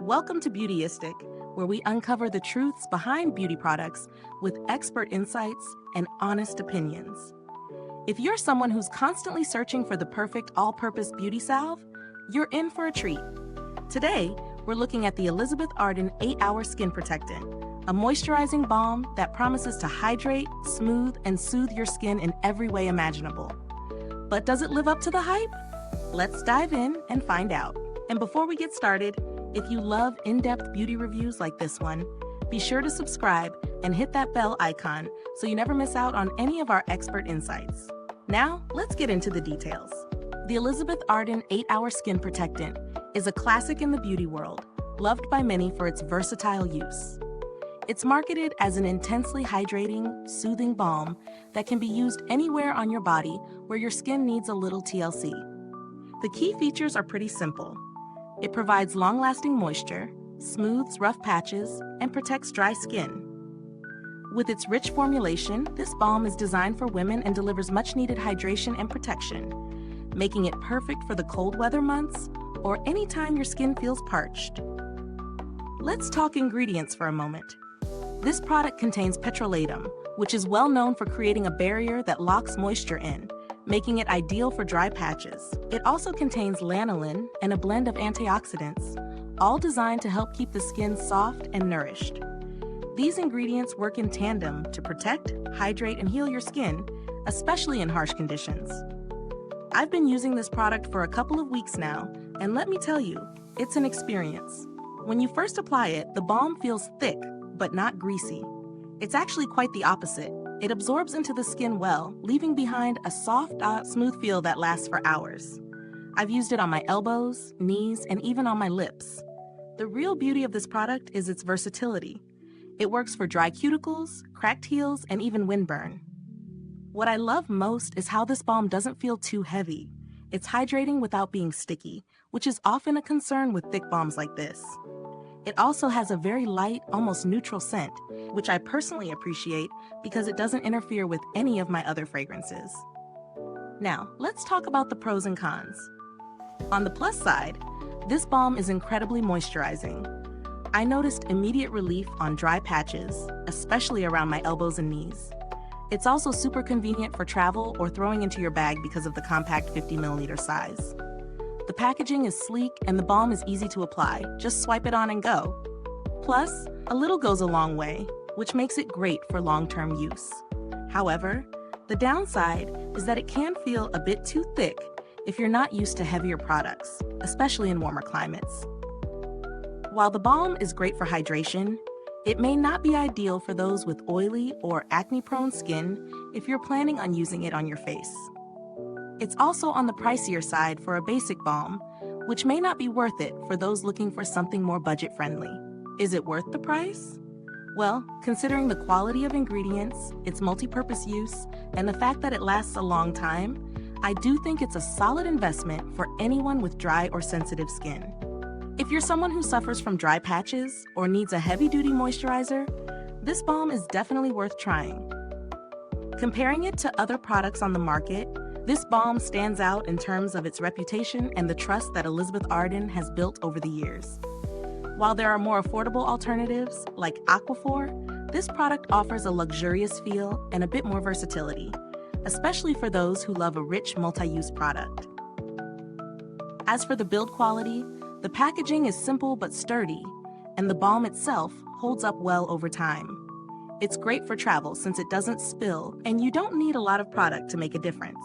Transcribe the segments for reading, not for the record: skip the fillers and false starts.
Welcome to Beautyistic, where we uncover the truths behind beauty products with expert insights and honest opinions. If you're someone who's constantly searching for the perfect all-purpose beauty salve, you're in for a treat. Today, we're looking at the Elizabeth Arden 8-Hour Skin Protectant, a moisturizing balm that promises to hydrate, smooth, and soothe your skin in every way imaginable. But does it live up to the hype? Let's dive in and find out. And before we get started, if you love in-depth beauty reviews like this one, be sure to subscribe and hit that bell icon so you never miss out on any of our expert insights. Now, let's get into the details. The Elizabeth Arden 8-Hour Skin Protectant is a classic in the beauty world, loved by many for its versatile use. It's marketed as an intensely hydrating, soothing balm that can be used anywhere on your body where your skin needs a little TLC. The key features are pretty simple. It provides long-lasting moisture, smooths rough patches, and protects dry skin. With its rich formulation, this balm is designed for women and delivers much-needed hydration and protection, making it perfect for the cold weather months or anytime your skin feels parched. Let's talk ingredients for a moment. This product contains petrolatum, which is well known for creating a barrier that locks moisture in, making it ideal for dry patches. It also contains lanolin and a blend of antioxidants, all designed to help keep the skin soft and nourished. These ingredients work in tandem to protect, hydrate, and heal your skin, especially in harsh conditions. I've been using this product for a couple of weeks now, and let me tell you, it's an experience. When you first apply it, the balm feels thick, but not greasy. It's actually quite the opposite. It absorbs into the skin well, leaving behind a soft, smooth feel that lasts for hours. I've used it on my elbows, knees, and even on my lips. The real beauty of this product is its versatility. It works for dry cuticles, cracked heels, and even windburn. What I love most is how this balm doesn't feel too heavy. It's hydrating without being sticky, which is often a concern with thick balms like this. It also has a very light, almost neutral scent, which I personally appreciate because it doesn't interfere with any of my other fragrances. Now, let's talk about the pros and cons. On the plus side, this balm is incredibly moisturizing. I noticed immediate relief on dry patches, especially around my elbows and knees. It's also super convenient for travel or throwing into your bag because of the compact 50ml size. The packaging is sleek and the balm is easy to apply. Just swipe it on and go. Plus, a little goes a long way, which makes it great for long-term use. However, the downside is that it can feel a bit too thick if you're not used to heavier products, especially in warmer climates. While the balm is great for hydration, it may not be ideal for those with oily or acne-prone skin if you're planning on using it on your face. It's also on the pricier side for a basic balm, which may not be worth it for those looking for something more budget-friendly. Is it worth the price? Well, considering the quality of ingredients, its multi-purpose use, and the fact that it lasts a long time, I do think it's a solid investment for anyone with dry or sensitive skin. If you're someone who suffers from dry patches or needs a heavy-duty moisturizer, this balm is definitely worth trying. Comparing it to other products on the market, this balm stands out in terms of its reputation and the trust that Elizabeth Arden has built over the years. While there are more affordable alternatives, like Aquaphor, this product offers a luxurious feel and a bit more versatility, especially for those who love a rich multi-use product. As for the build quality, the packaging is simple but sturdy, and the balm itself holds up well over time. It's great for travel since it doesn't spill, and you don't need a lot of product to make a difference.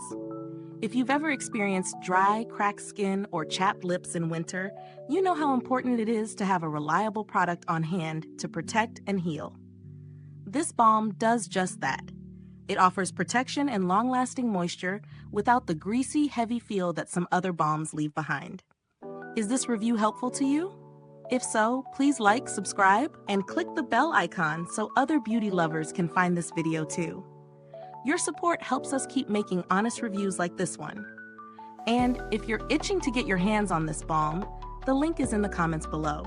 If you've ever experienced dry, cracked skin or chapped lips in winter, you know how important it is to have a reliable product on hand to protect and heal. This balm does just that. It offers protection and long-lasting moisture without the greasy, heavy feel that some other balms leave behind. Is this review helpful to you? If so, please like, subscribe, and click the bell icon so other beauty lovers can find this video too. Your support helps us keep making honest reviews like this one. And if you're itching to get your hands on this balm, the link is in the comments below.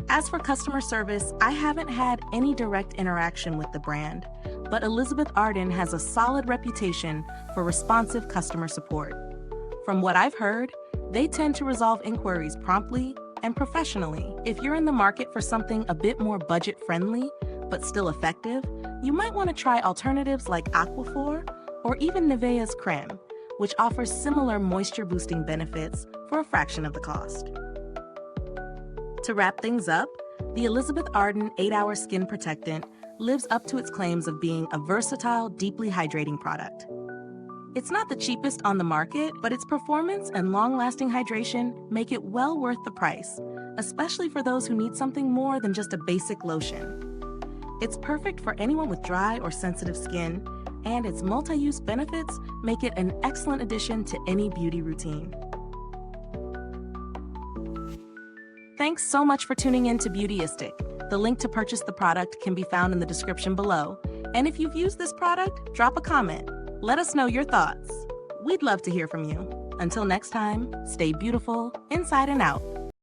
As for customer service, I haven't had any direct interaction with the brand, but Elizabeth Arden has a solid reputation for responsive customer support. From what I've heard, they tend to resolve inquiries promptly, and professionally. If you're in the market for something a bit more budget-friendly, but still effective, you might want to try alternatives like Aquaphor or even Nivea's Creme, which offers similar moisture-boosting benefits for a fraction of the cost. To wrap things up, the Elizabeth Arden 8-Hour Skin Protectant lives up to its claims of being a versatile, deeply hydrating product. It's not the cheapest on the market, but its performance and long-lasting hydration make it well worth the price, especially for those who need something more than just a basic lotion. It's perfect for anyone with dry or sensitive skin, and its multi-use benefits make it an excellent addition to any beauty routine. Thanks so much for tuning in to Beautyistic. The link to purchase the product can be found in the description below. And if you've used this product, drop a comment. Let us know your thoughts. We'd love to hear from you. Until next time, stay beautiful inside and out.